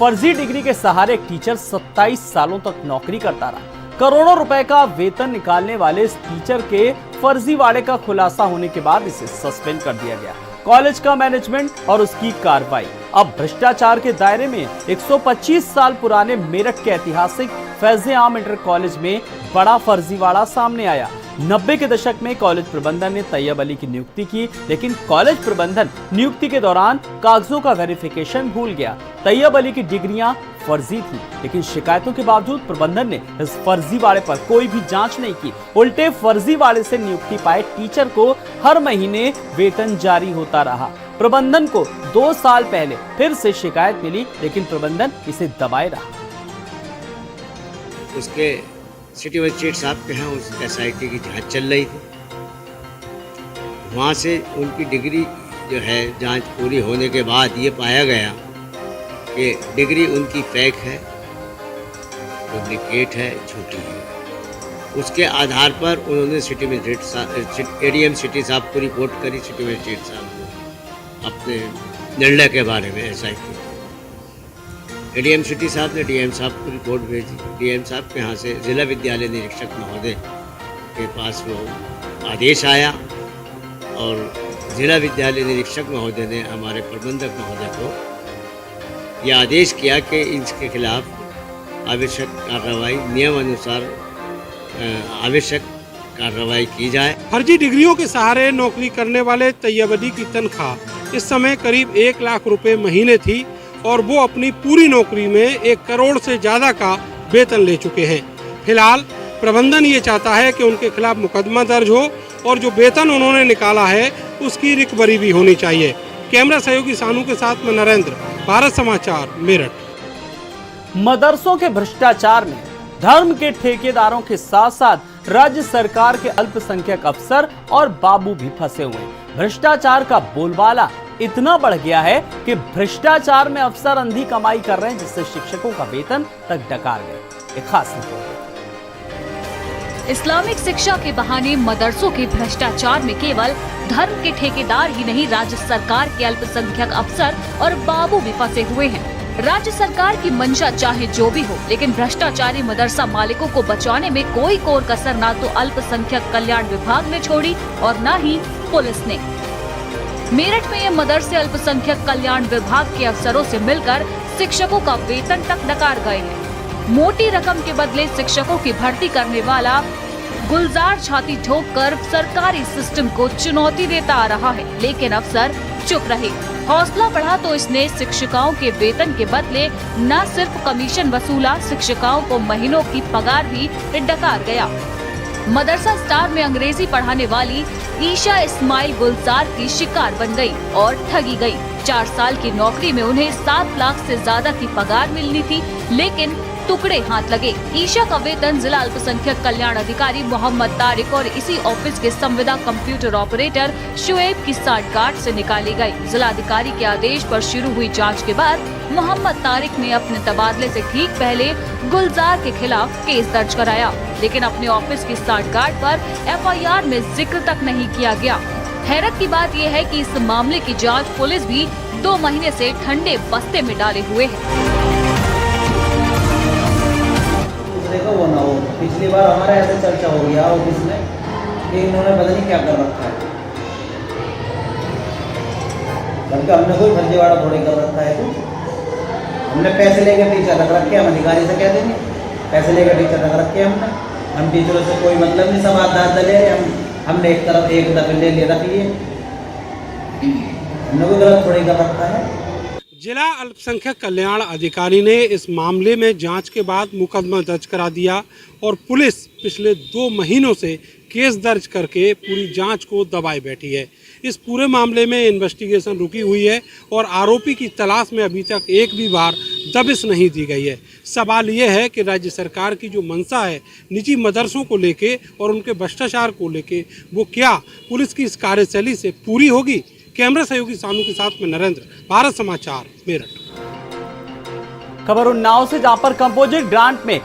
फर्जी डिग्री के सहारे एक टीचर 27 सालों तक नौकरी करता रहा। करोड़ों रुपए का वेतन निकालने वाले इस टीचर के फर्जीवाड़े का खुलासा होने के बाद इसे सस्पेंड कर दिया गया। कॉलेज का मैनेजमेंट और उसकी कार्रवाई। अब भ्रष्टाचार के दायरे में 125 साल पुराने मेरठ के ऐतिहासिक फैज़ आम इंटर कॉलेज में बड़ा फर्जीवाड़ा सामने आया। 90 के दशक में कॉलेज प्रबंधन ने तैयब अली की नियुक्ति की, लेकिन कॉलेज प्रबंधन नियुक्ति के दौरान कागजों का वेरिफिकेशन भूल गया। तैयब अली की डिग्रियां फर्जी थी, लेकिन शिकायतों के बावजूद प्रबंधन ने इस फर्जीवाड़े पर कोई भी जांच नहीं की। उल्टे फर्जीवाड़े से नियुक्ति पाए टीचर को हर महीने वेतन जारी होता रहा। प्रबंधन को 2 साल पहले फिर से शिकायत मिली, लेकिन प्रबंधन इसे दबाए रहा। उसके सिटी मजिस्ट्रेट साहब के यहाँ उस SIT की जांच चल रही थी। वहाँ से उनकी डिग्री जो है जांच पूरी होने के बाद ये पाया गया कि डिग्री उनकी फेक है, डुप्लीकेट है, झूठी है। उसके आधार पर उन्होंने सिटी मजिस्ट्रेट ADM सिटी साहब को रिपोर्ट करी। सिटी मजिस्ट्रेट साहब को अपने निर्णय के बारे में SIT ADM सिटी साहब ने DM साहब को रिपोर्ट भेजी। DM साहब के यहाँ से जिला विद्यालय निरीक्षक महोदय के पास वो आदेश आया और जिला विद्यालय निरीक्षक महोदय ने हमारे प्रबंधक महोदय को यह आदेश किया कि इसके खिलाफ आवश्यक कार्रवाई नियम अनुसार आवश्यक कार्रवाई की जाए। फर्जी डिग्रियों के सहारे नौकरी करने वाले तैयब अली की तनख्वाह इस समय करीब 1 लाख रुपए महीने थी और वो अपनी पूरी नौकरी में 1 करोड़ से ज्यादा का वेतन ले चुके हैं। फिलहाल प्रबंधन ये चाहता है कि उनके खिलाफ मुकदमा दर्ज हो और जो वेतन उन्होंने निकाला है उसकी रिकवरी भी होनी चाहिए। कैमरा सहयोगी सानू के साथ में नरेंद्र, भारत समाचार, मेरठ। मदरसों के भ्रष्टाचार में धर्म के ठेकेदारों के साथ साथ राज्य सरकार के अल्पसंख्यक अफसर और बाबू भी फंसे हुए हैं। भ्रष्टाचार का बोलबाला इतना बढ़ गया है कि भ्रष्टाचार में अफसर अंधी कमाई कर रहे हैं, जिससे शिक्षकों का वेतन तक डकार गए। एक खास रिपोर्ट। इस्लामिक शिक्षा के बहाने मदरसों के भ्रष्टाचार में केवल धर्म के ठेकेदार ही नहीं, राज्य सरकार के अल्पसंख्यक अफसर और बाबू भी फंसे हुए हैं। राज्य सरकार की मंशा चाहे जो भी हो, लेकिन भ्रष्टाचारी मदरसा मालिकों को बचाने में कोई कोर कसर ना तो अल्पसंख्यक कल्याण विभाग ने छोड़ी और न ही पुलिस ने। मेरठ में ये मदरसे अल्पसंख्यक कल्याण विभाग के अफसरों से मिलकर शिक्षकों का वेतन तक डकार गए हैं। मोटी रकम के बदले शिक्षकों की भर्ती करने वाला गुलजार छाती ठोककर सरकारी सिस्टम को चुनौती देता आ रहा है, लेकिन अफसर चुप रहे। हौसला बढ़ा तो इसने शिक्षिकाओं के वेतन के बदले न सिर्फ कमीशन वसूला, शिक्षिकाओं को महीनों की पगार भी डकार गया। मदरसा स्टार में अंग्रेजी पढ़ाने वाली ईशा इस्माइल गुलजार की शिकार बन गई और ठगी गई। 4 साल की नौकरी में उन्हें 7 लाख से ज्यादा की पगार मिलनी थी, लेकिन टुकड़े हाथ लगे। ईशा का वेतन जिला अल्पसंख्यक कल्याण अधिकारी मोहम्मद तारिक और इसी ऑफिस के संविदा कंप्यूटर ऑपरेटर शुएब की साठगांठ से निकाली गई। जिला अधिकारी के आदेश पर शुरू हुई जांच के बाद मोहम्मद तारिक ने अपने तबादले से ठीक पहले गुलजार के खिलाफ केस दर्ज कराया, लेकिन अपने ऑफिस की साठगांठ पर FIR में जिक्र तक नहीं किया गया। हैरत की बात यह है कि इस मामले की जांच पुलिस भी 2 महीने से ठंडे बस्ते में डाले हुए है। वो ना हो। पिछली बार हमारा ऐसे चर्चा हो गया ऑफिस में कि इन्होंने पता नहीं क्या कर रखा है, बल्कि हमने कोई फर्जीवाड़ा थोड़ी कर रखा है। कुछ हमने पैसे लेकर टीचर रख रखे, हम अधिकारी से कह देंगे पैसे लेकर टीचर रख रखे हम टीचरों से कोई मतलब नहीं, सब आधार दले हमने एक तरफ एक दफे ले रख लिए, हमने कोई गलत थोड़ी कर रखा है। जिला अल्पसंख्यक कल्याण अधिकारी ने इस मामले में जांच के बाद मुकदमा दर्ज करा दिया और पुलिस पिछले 2 महीनों से केस दर्ज करके पूरी जांच को दबाए बैठी है। इस पूरे मामले में इन्वेस्टिगेशन रुकी हुई है और आरोपी की तलाश में अभी तक एक भी बार दबिश नहीं दी गई है। सवाल ये है कि राज्य सरकार की जो मंशा है निजी मदरसों को लेके और उनके भ्रष्टाचार को लेके, वो क्या पुलिस की इस कार्यशैली से पूरी होगी? कैमरा सहयोगी सानू के साथ में नरेंद्र, भारत समाचार, मेरठ। खबर उन्नाव से, जहां पर कंपोजिट ग्रांट में